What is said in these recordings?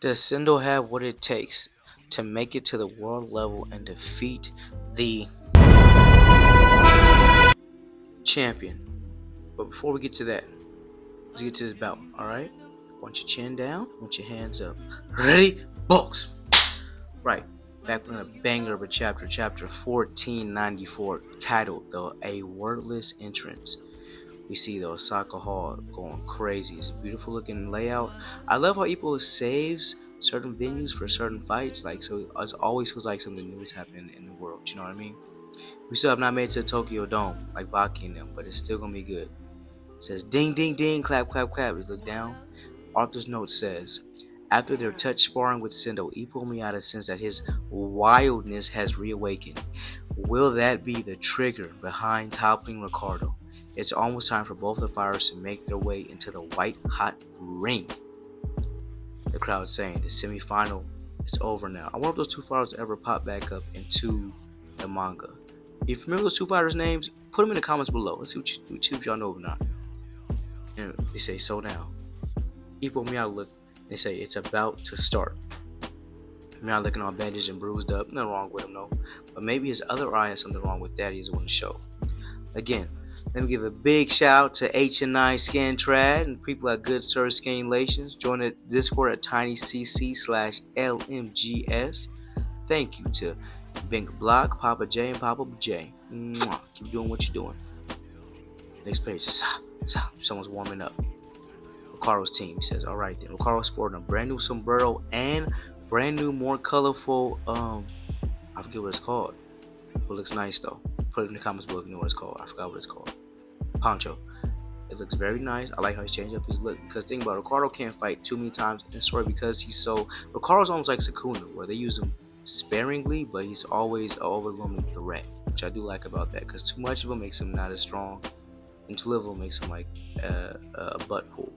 Does Sendo have what it takes to make it to the world level and defeat the champion? But before we get to that, let's get to this bout, alright? Want your chin down, want your hands up. Ready? Box! Right, back with a banger of a chapter 1494, titled A Wordless Entrance. We see the Osaka Hall going crazy. It's a beautiful looking layout. I love how Ippo saves certain venues for certain fights. Like, so it always feels like something new is happening in the world. You know what I mean? We still have not made it to the Tokyo Dome, like Baki and them, but it's still gonna be good. It says ding ding ding, clap clap clap. We look down. Arthur's note says, after their touch sparring with Sendo, Ippo Miyata senses that his wildness has reawakened. Will that be the trigger behind toppling Ricardo? It's almost time for both the fighters to make their way into the white hot ring. The crowd saying the semi-final is over now. I wonder if those two fighters ever pop back up into the manga. If you remember those two fighters' names, put them in the comments below. Let's see what y'all know or not. And they say so now. Ippo Miyata look. They say it's about to start. Miyata looking all bandaged and bruised up. Nothing wrong with him, no. But maybe his other eye has something wrong with that. He doesn't want to show. Again, let me give a big shout out to HNI Scantrad and people at Good Sir Scanlations. Join the Discord at tinycc/LMGS. Thank you to Bink Block, Papa J, and Papa J. Mwah. Keep doing what you're doing. Next page. Someone's warming up. Ricardo's team. He says, alright then. Ricardo's sporting a brand new sombrero and brand new, more colorful, I forget what it's called. But it looks nice though. Put it in the comments below if you know what it's called. I forgot what it's called. Poncho. It looks very nice. I like how he's changed up his look. Because think about it, Ricardo can't fight too many times in the story because he's so... Ricardo's almost like Sukuna, where they use him sparingly, but he's always an overwhelming threat. Which I do like about that. Because too much of him makes him not as strong. And too little makes him like a butt pull.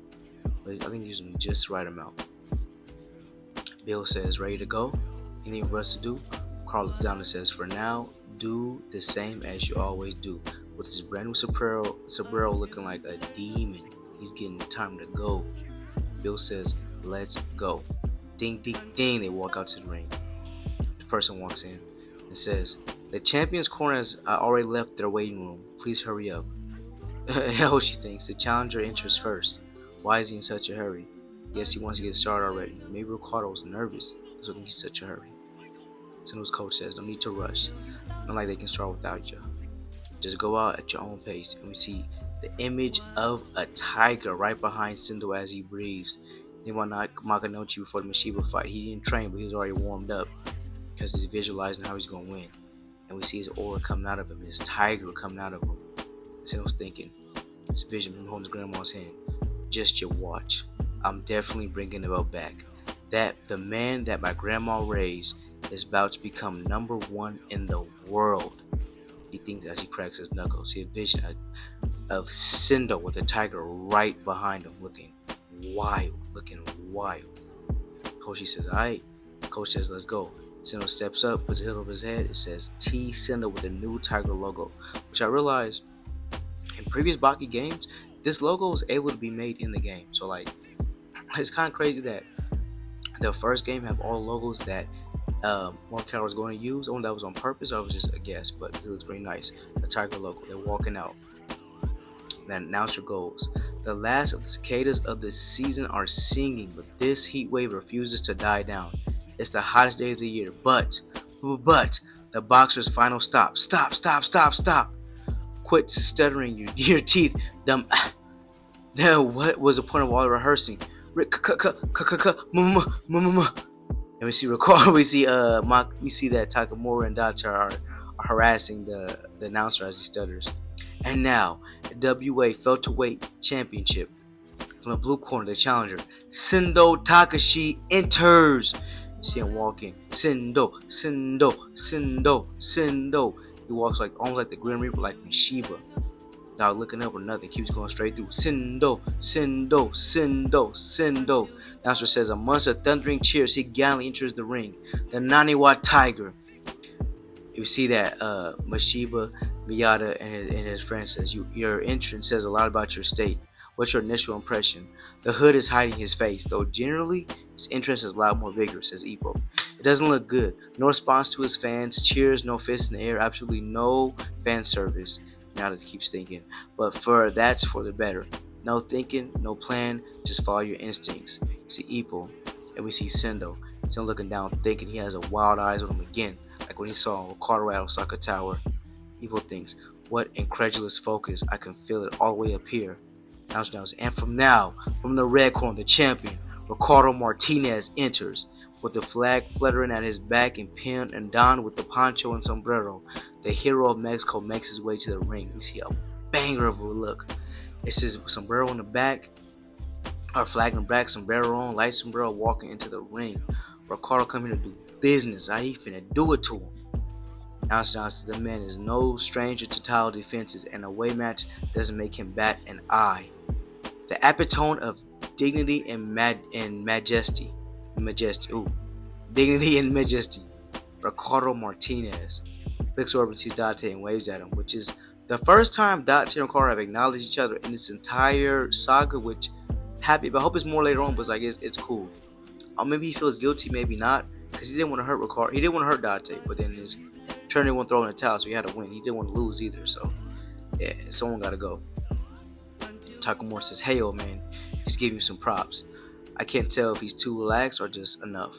But I think he's using just the right amount. Bill says, ready to go? Anything for us to do? Carl looks down and says, for now, do the same as you always do. With his brand new sombrero looking like a demon. He's getting time to go. Bill says, let's go. Ding, ding, ding. They walk out to the ring. The person walks in and says, the champion's corner has already left their waiting room. Please hurry up. Hell, she thinks. The challenger enters first. Why is he in such a hurry? Yes, he wants to get started already. Maybe Ricardo's nervous. That's why he's in such a hurry. Sendo's coach says, no need to rush. Not like they can start without you. Just go out at your own pace. And we see the image of a tiger right behind Sendo as he breathes. They want Makanouchi before the Mashiba fight. He didn't train, but he was already warmed up because he's visualizing how he's going to win. And we see his aura coming out of him, his tiger coming out of him. Sendo's thinking, this vision from holding his grandma's hand. Just your watch. I'm definitely bringing the belt back. That the man that my grandma raised is about to become #1 in the world. He thinks as he cracks his knuckles. See a vision of Sendo with a tiger right behind him, looking wild. Coach says, alright. Coach says, let's go. Sendo steps up, puts a hood over his head. It says T Sendo with a new tiger logo, which I realized in previous Baki games, this logo is able to be made in the game. So like, it's kind of crazy that the first game have all logos that one character was going to use. I wonder if that was on purpose or it was just a guess, but it looks very nice. The tiger logo. They're walking out. Then announcer goes. The last of the cicadas of the season are singing, but this heat wave refuses to die down. It's the hottest day of the year, but the boxer's final stop. Stop. Quit stuttering your teeth, dumb. Then what was the point of all the rehearsing? And we see Ricardo, we see that Takamura and Dacha are harassing the announcer as he stutters. And now, the WA Welterweight Championship. From the blue corner, the challenger, Sendo Takashi, enters. You see him walking. Sendo. He walks like almost like the Grim Reaper, like Mashiba. Now looking up or nothing, keeps going straight through. Sendo. Announcer says, amongst the thundering cheers, he gallantly enters the ring. The Naniwa Tiger. You see that Mashiba, Miyata, and his friend says, your entrance says a lot about your state. What's your initial impression? The hood is hiding his face, though generally his interest is a lot more vigorous, says Ipo. It doesn't look good. No response to his fans, cheers, no fists in the air, absolutely no fan service. Now it keeps thinking, but that's for the better. No thinking, no plan, just follow your instincts. See Ipo, and we see Sendo. Sendo looking down, thinking he has a wild eyes on him again, like when he saw Ricardo Osaka Tower. Ipo thinks, what incredulous focus, I can feel it all the way up here. And from the red corner, the champion, Ricardo Martinez enters, with the flag fluttering at his back and pinned and donned with the poncho and sombrero. The hero of Mexico makes his way to the ring. We see a banger of a look. It says sombrero in the back, or flag in the back, sombrero on, light sombrero, walking into the ring. Ricardo coming to do business. How he finna do it to him? Now the man is no stranger to title defenses, and a away match doesn't make him bat an eye. The epitome of dignity and majesty. Dignity and majesty. Ricardo Martinez looks over to Dante and waves at him, which is the first time Dante and Ricardo have acknowledged each other in this entire saga, which happy, but I hope it's more later on, but it's cool. Maybe he feels guilty, maybe not, because he didn't want to hurt Ricardo. He didn't want to hurt Dante, but then his turn didn't want to throw in the towel, so he had to win. He didn't want to lose either, so yeah, someone got to go. Takamura says, hey, old man, he's giving you some props. I can't tell if he's too relaxed or just enough.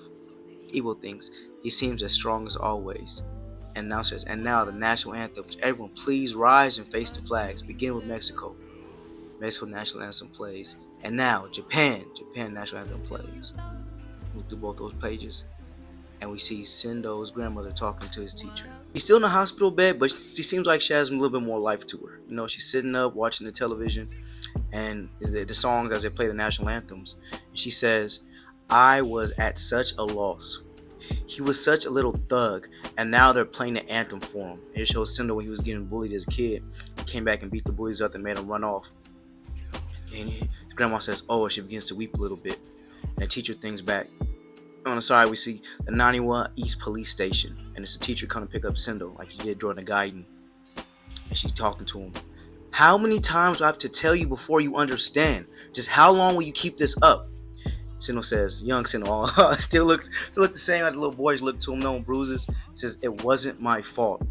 Evil thinks he seems as strong as always. And now says, and now the national anthems. Everyone please rise and face the flags. Begin with Mexico. Mexico national anthem plays. And now Japan national anthem plays. Move through both those pages, and we see Sendo's grandmother talking to his teacher. He's still in the hospital bed, but she seems like she has a little bit more life to her. You know, she's sitting up watching the television and the songs as they play the national anthems. And she says, I was at such a loss. He was such a little thug, and now they're playing the anthem for him. And it shows Sendo when he was getting bullied as a kid. He came back and beat the bullies up and made them run off. And his grandma says, oh, she begins to weep a little bit. And the teacher thinks back. On the side, we see the Naniwa East Police Station, and it's a teacher coming to pick up Sendo, like he did during the guiding. And she's talking to him. How many times do I have to tell you before you understand? Just how long will you keep this up? Sendo says, young Sendo, still look the same like the little boys look to him, no bruises. Says, it wasn't my fault.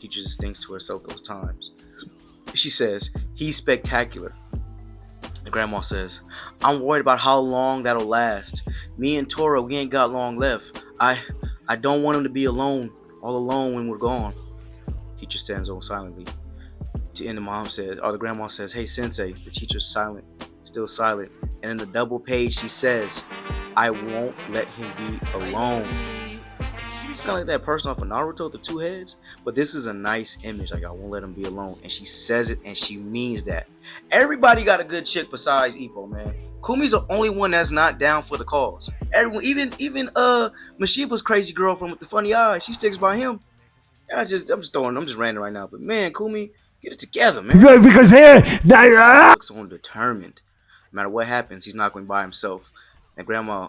Teacher just thinks to herself those times. She says, he's spectacular. The grandma says, I'm worried about how long that'll last. Me and Tora, we ain't got long left. I don't want him to be all alone when we're gone. Teacher stands over silently. And the grandma says, hey sensei. The teacher's silent, still silent. And in the double page she says, I won't let him be alone. Kind of like that person off of Naruto, the two heads. But this is a nice image, like I won't let him be alone. And she says it and she means that. Everybody got a good chick besides Ipo, man. Kumi's the only one that's not down for the cause. Everyone, even Mashiba's crazy girl from with the funny eyes, she sticks by him. I'm just ranting right now. But man, Kumi, get it together, man. Yeah, because Looks so determined. No matter what happens, he's not going by himself. And Grandma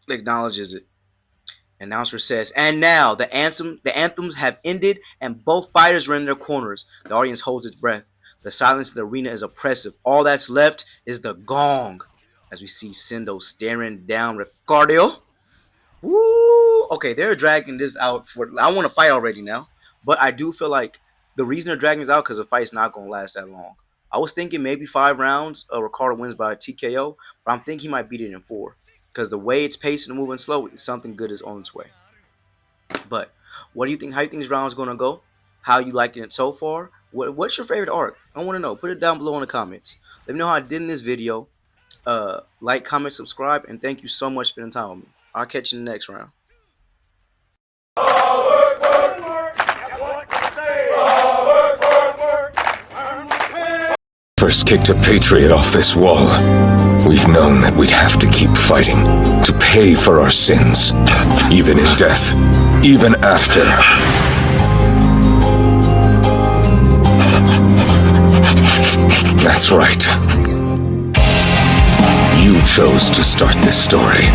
acknowledges it. Announcer says, and now the anthems have ended and both fighters are in their corners. The audience holds its breath. The silence in the arena is oppressive. All that's left is the gong. As we see Sendo staring down Ricardo. Woo! Okay, they're dragging this out I want to fight already now. But I do feel like the reason they're dragging this out because the fight's not going to last that long. I was thinking maybe 5 rounds. Ricardo wins by TKO. But I'm thinking he might beat it in 4. Because the way it's pacing and moving slow, something good is on its way. But what do you think? How do you think this round is going to go? How you liking it so far? What's your favorite arc? I want to know. Put it down below in the comments. Let me know how I did in this video. Like, comment, subscribe, and thank you so much for spending time with me. I'll catch you in the next round. First kicked a patriot off this wall. We've known that we'd have to keep fighting to pay for our sins, even in death, even after. That's right. You chose to start this story.